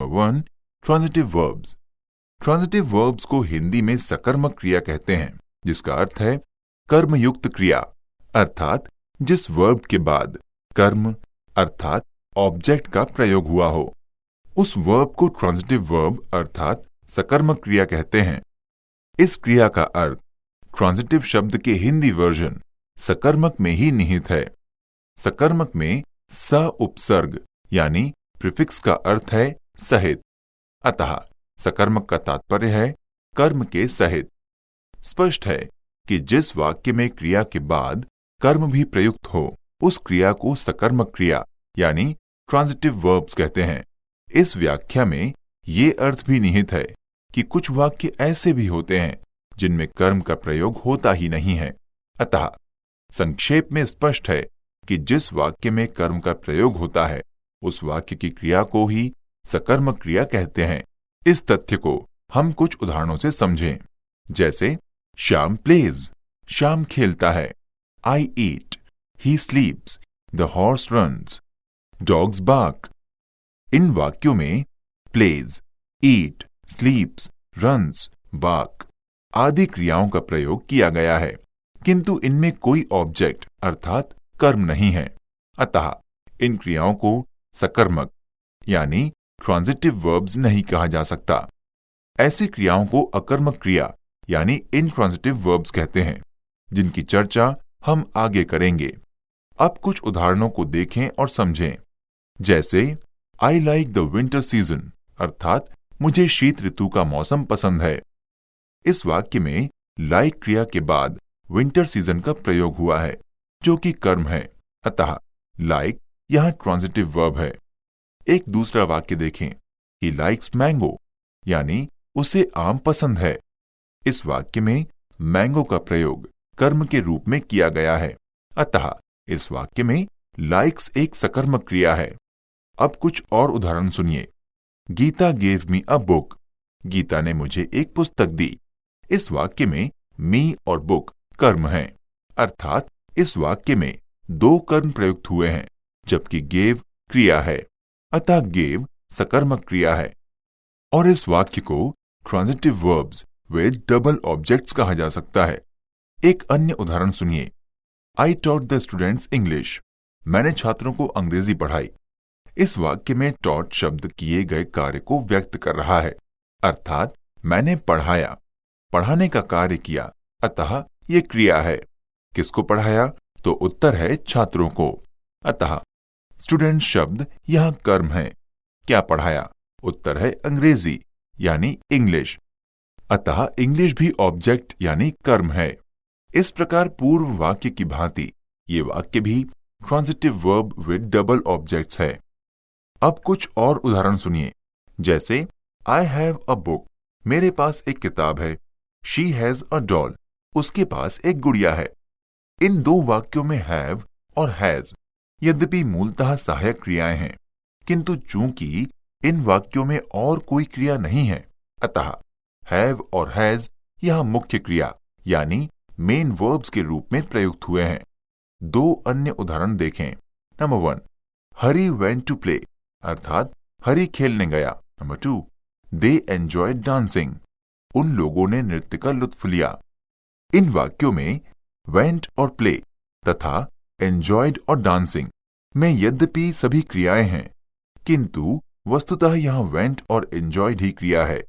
1. Transitive verbs. Transitive verbs को हिंदी में सकर्मक क्रिया कहते हैं, जिसका अर्थ है कर्मयुक्त क्रिया, अर्थात जिस वर्ब के बाद कर्म अर्थात ऑब्जेक्ट का प्रयोग हुआ हो, उस वर्ब को ट्रांजिटिव वर्ब अर्थात सकर्मक क्रिया कहते हैं। इस क्रिया का अर्थ ट्रांजिटिव शब्द के हिंदी वर्जन सकर्मक में ही निहित है। सकर्मक में स उपसर्ग यानी प्रीफिक्स का अर्थ है सहित, अतः सकर्मक का तात्पर्य है कर्म के सहित। स्पष्ट है कि जिस वाक्य में क्रिया के बाद कर्म भी प्रयुक्त हो, उस क्रिया को सकर्मक क्रिया यानी ट्रांजिटिव वर्ब्स कहते हैं। इस व्याख्या में ये अर्थ भी निहित है कि कुछ वाक्य ऐसे भी होते हैं जिनमें कर्म का प्रयोग होता ही नहीं है। अतः संक्षेप में स्पष्ट है कि जिस वाक्य में कर्म का प्रयोग होता है, उस वाक्य की क्रिया को ही सकर्मक क्रिया कहते हैं। इस तथ्य को हम कुछ उदाहरणों से समझें, जैसे श्याम प्लेज, श्याम खेलता है। I eat, he sleeps, the horse runs, dogs bark. इन वाक्यों में plays, eat, sleeps, runs, bark आदि क्रियाओं का प्रयोग किया गया है, किंतु इनमें कोई ऑब्जेक्ट अर्थात कर्म नहीं है। अतः इन क्रियाओं को सकर्मक यानी ट्रांजिटिव वर्ब्स नहीं कहा जा सकता। ऐसी क्रियाओं को अकर्मक क्रिया यानी इनट्रांजिटिव वर्ब्स कहते हैं, जिनकी चर्चा हम आगे करेंगे। अब कुछ उदाहरणों को देखें और समझें, जैसे I like the winter season अर्थात मुझे शीत ऋतु का मौसम पसंद है। इस वाक्य में लाइक क्रिया के बाद विंटर सीजन का प्रयोग हुआ है, जो कि कर्म है, अतः लाइक यहां ट्रांजिटिव वर्ब है। एक दूसरा वाक्य देखें, ही लाइक्स मैंगो यानी उसे आम पसंद है। इस वाक्य में मैंगो का प्रयोग कर्म के रूप में किया गया है, अतः इस वाक्य में लाइक्स एक सकर्मक क्रिया है। अब कुछ और उदाहरण सुनिए। Geeta gave me a book, Geeta ने मुझे एक पुस्तक दी। इस वाक्य में मी और बुक कर्म है, अर्थात इस वाक्य में दो कर्म प्रयुक्त हुए हैं, जबकि गेव क्रिया है, अतः गेव सकर्मक क्रिया है। और इस वाक्य को transitive verbs with double objects कहा जा सकता है। एक अन्य उदाहरण सुनिए। I taught the students English, मैंने छात्रों को अंग्रेजी पढ़ाई। इस वाक्य में टॉट शब्द किए गए कार्य को व्यक्त कर रहा है, अर्थात मैंने पढ़ाया, पढ़ाने का कार्य किया, अतः ये क्रिया है। किसको पढ़ाया? तो उत्तर है छात्रों को, अतः स्टूडेंट शब्द यहां कर्म है। क्या पढ़ाया? उत्तर है अंग्रेजी यानी इंग्लिश, अतः इंग्लिश भी ऑब्जेक्ट यानी कर्म है। इस प्रकार पूर्व वाक्य की भांति ये वाक्य भी transitive verb with double objects है। अब कुछ और उदाहरण सुनिए, जैसे आई हैव अ बुक, मेरे पास एक किताब है। शी हैज अ डॉल, उसके पास एक गुड़िया है। इन दो वाक्यों में हैव और हैज यद्यपि मूलतः सहायक क्रियाएं हैं, किंतु चूंकि इन वाक्यों में और कोई क्रिया नहीं है, अतः हैव और हैज यहां मुख्य क्रिया यानी मेन वर्ब्स के रूप में प्रयुक्त हुए हैं। दो अन्य उदाहरण देखें। Number 1, Hari went to play अर्थात हरी खेलने गया। नंबर 2, दे एंजॉयड डांसिंग, उन लोगों ने नृत्य का लुत्फ लिया। इन वाक्यों में वेंट और प्ले तथा एंजॉयड और डांसिंग में यद्यपि सभी क्रियाएं हैं, किंतु वस्तुतः यहां वेंट और एंजॉयड ही क्रिया है।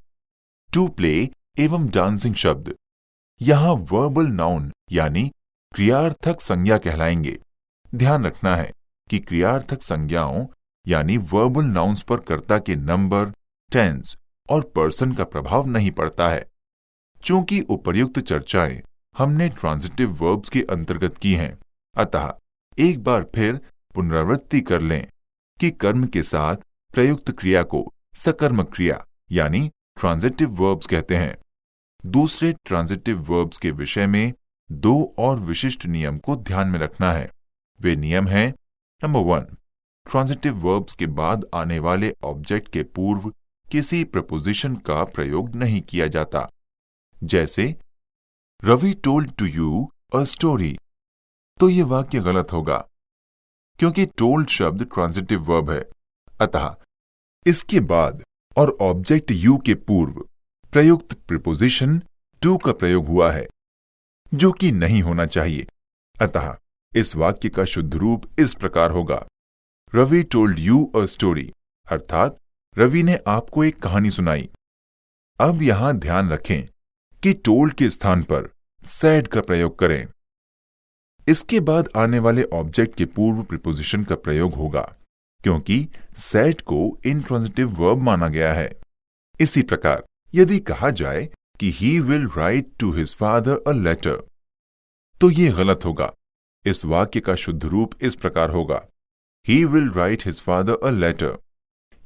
टू प्ले एवं डांसिंग शब्द यहां वर्बल नाउन यानी क्रियार्थक संज्ञा कहलाएंगे। ध्यान रखना है कि क्रियार्थक संज्ञाओं यानी वर्बल नाउन्स पर कर्ता के नंबर, टेंस और पर्सन का प्रभाव नहीं पड़ता है। चूंकि उपर्युक्त चर्चाएं हमने ट्रांजिटिव वर्ब्स के अंतर्गत की हैं, अतः एक बार फिर पुनरावृत्ति कर लें कि कर्म के साथ प्रयुक्त क्रिया को सकर्मक क्रिया यानी ट्रांजिटिव वर्ब्स कहते हैं। दूसरे ट्रांजिटिव वर्ब्स के विषय में दो और विशिष्ट नियम को ध्यान में रखना है। वे नियम हैं, नंबर 1, ट्रांजिटिव वर्ब्स के बाद आने वाले ऑब्जेक्ट के पूर्व किसी प्रपोजिशन का प्रयोग नहीं किया जाता। जैसे Ravi told to you a story, तो यह वाक्य गलत होगा क्योंकि टोल्ड शब्द ट्रांजिटिव वर्ब है, अतः इसके बाद और ऑब्जेक्ट यू के पूर्व प्रयुक्त प्रीपोजिशन टू का प्रयोग हुआ है, जो कि नहीं होना चाहिए। अतः इस वाक्य का शुद्ध रूप इस प्रकार होगा, Ravi told you a story, अर्थात रवि ने आपको एक कहानी सुनाई। अब यहां ध्यान रखें कि टोल्ड के स्थान पर सैड का प्रयोग करें। इसके बाद आने वाले ऑब्जेक्ट के पूर्व प्रीपोजिशन का प्रयोग होगा, क्योंकि सैड को इंट्रांजिटिव वर्ब माना गया है। इसी प्रकार यदि कहा जाए कि he will write to his father a letter, तो यह गलत होगा। इस वाक्य का शुद्ध रूप इस प्रकार होगा, he will write his father a letter.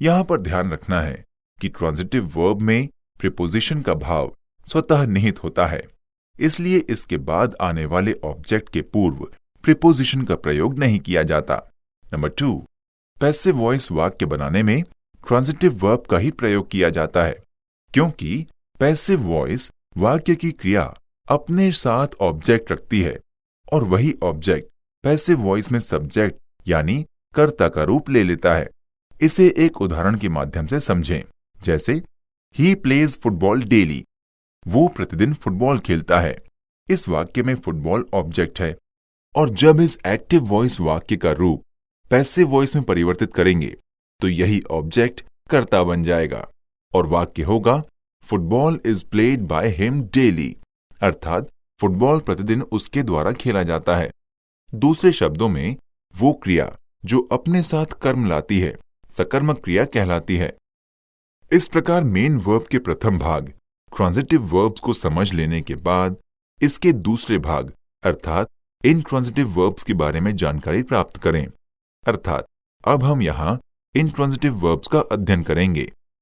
यहां पर ध्यान रखना है कि ट्रांजिटिव वर्ब में प्रीपोजिशन का भाव स्वतः निहित होता है, इसलिए इसके बाद आने वाले ऑब्जेक्ट के पूर्व प्रीपोजिशन का प्रयोग नहीं किया जाता। नंबर 2, पैसिव वॉइस वाक्य बनाने में ट्रांजिटिव वर्ब का ही प्रयोग किया जाता है, क्योंकि पैसिव वॉइस वाक्य की क्रिया अपने साथ ऑब्जेक्ट रखती है और वही ऑब्जेक्ट पैसिव वॉइस में सब्जेक्ट यानी कर्ता का रूप ले लेता है। इसे एक उदाहरण के माध्यम से समझें, जैसे ही प्लेज फुटबॉल डेली, वो प्रतिदिन फुटबॉल खेलता है। इस वाक्य में फुटबॉल ऑब्जेक्ट है और जब इस एक्टिव वॉइस वाक्य का रूप पैसिव वॉइस में परिवर्तित करेंगे तो यही ऑब्जेक्ट कर्ता बन जाएगा और वाक्य होगा football is played by him daily, अर्थात फुटबॉल प्रतिदिन उसके द्वारा खेला जाता है। दूसरे शब्दों में वो क्रिया जो अपने साथ कर्म लाती है सकर्मक क्रिया कहलाती है। इस प्रकार मेन वर्ब के प्रथम भाग ट्रांजिटिव वर्ब्स को समझ लेने के बाद इसके दूसरे भाग अर्थात इनट्रांजिटिव वर्ब्स के बारे में जानकारी प्राप्त करें। अर्थात अब हम यहां इनट्रांजिटिव वर्ब्स का अध्ययन करेंगे।